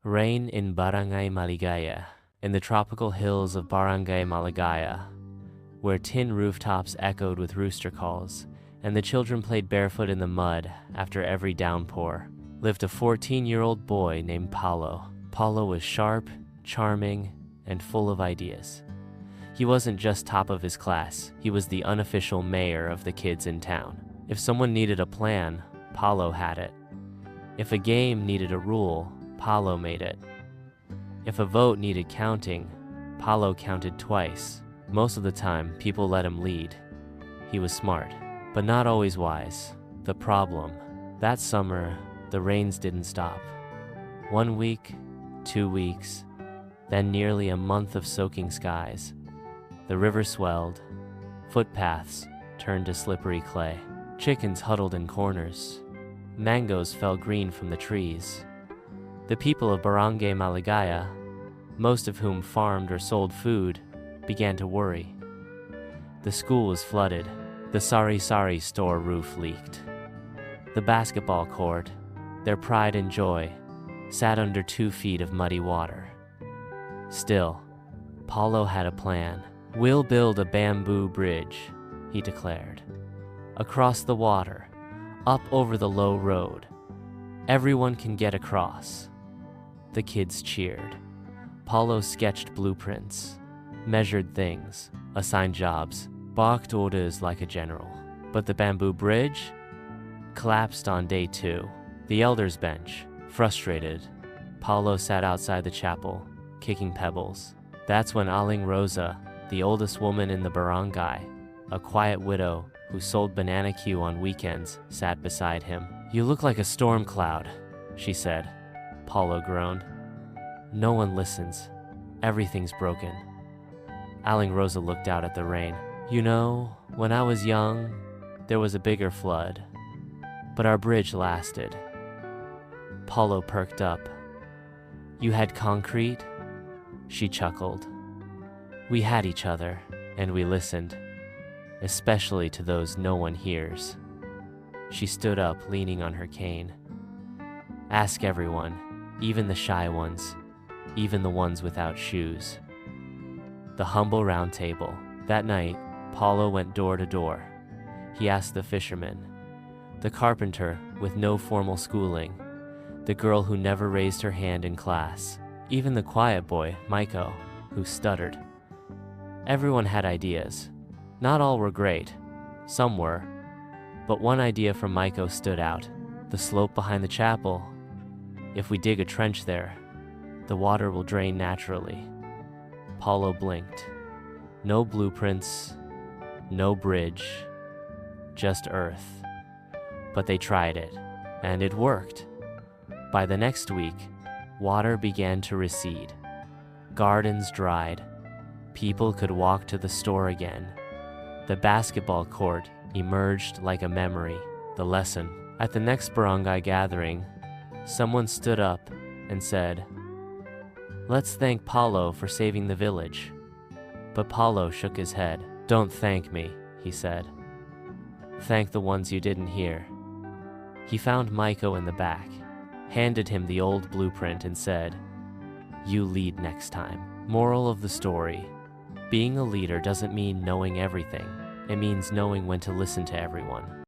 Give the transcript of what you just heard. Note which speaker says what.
Speaker 1: Rain in Barangay Maligaya, in the tropical hills of Barangay Maligaya, where tin rooftops echoed with rooster calls, and the children played barefoot in the mud after every downpour, lived a 14-year-old boy named Paulo. Paulo was sharp, charming, and full of ideas. He wasn't just top of his class, he was the unofficial mayor of the kids in town. If someone needed a plan, Paulo had it. If a game needed a rule, Paulo made it. If a vote needed counting, Paulo counted twice. Most of the time, people let him lead. He was smart, but not always wise. The problem: that summer, the rains didn't stop. 1 week, 2 weeks, then nearly a month of soaking skies. The river swelled, footpaths turned to slippery clay. Chickens huddled in corners. Mangoes fell green from the trees. The people of Barangay Maligaya, most of whom farmed or sold food, began to worry. The school was flooded. The sari-sari store roof leaked. The basketball court, their pride and joy, sat under 2 feet of muddy water. Still, Paulo had a plan. "We'll build a bamboo bridge," he declared. "Across the water, up over the low road. Everyone can get across." The kids cheered. Paulo sketched blueprints, measured things, assigned jobs, barked orders like a general. But the bamboo bridge collapsed on day 2. The elders' bench, frustrated. Paulo sat outside the chapel, kicking pebbles. That's when Aling Rosa, the oldest woman in the barangay, a quiet widow who sold banana Q on weekends, sat beside him. "You look like a storm cloud," she said. Paulo groaned. "No one listens. Everything's broken." Aling Rosa looked out at the rain. "You know, when I was young, there was a bigger flood, but our bridge lasted." Paulo perked up. "You had concrete?" She chuckled. "We had each other, and we listened, especially to those no one hears." She stood up, leaning on her cane. "Ask everyone, even the shy ones, even the ones without shoes." The humble round table. That night, Paulo went door to door. He asked the fisherman, the carpenter with no formal schooling, the girl who never raised her hand in class, even the quiet boy, Maiko, who stuttered. Everyone had ideas. Not all were great. Some were. But one idea from Maiko stood out. The slope behind the chapel. If we dig a trench there, the water will drain naturally. Paulo blinked. No blueprints, no bridge, just earth. But they tried it, and it worked. By the next week, water began to recede. Gardens dried. People could walk to the store again. The basketball court emerged like a memory, the lesson. At the next barangay gathering, someone stood up and said, "Let's thank Paulo for saving the village." But Paulo shook his head. "Don't thank me," he said. "Thank the ones you didn't hear." He found Maiko in the back, handed him the old blueprint and said, "You lead next time." Moral of the story: being a leader doesn't mean knowing everything. It means knowing when to listen to everyone.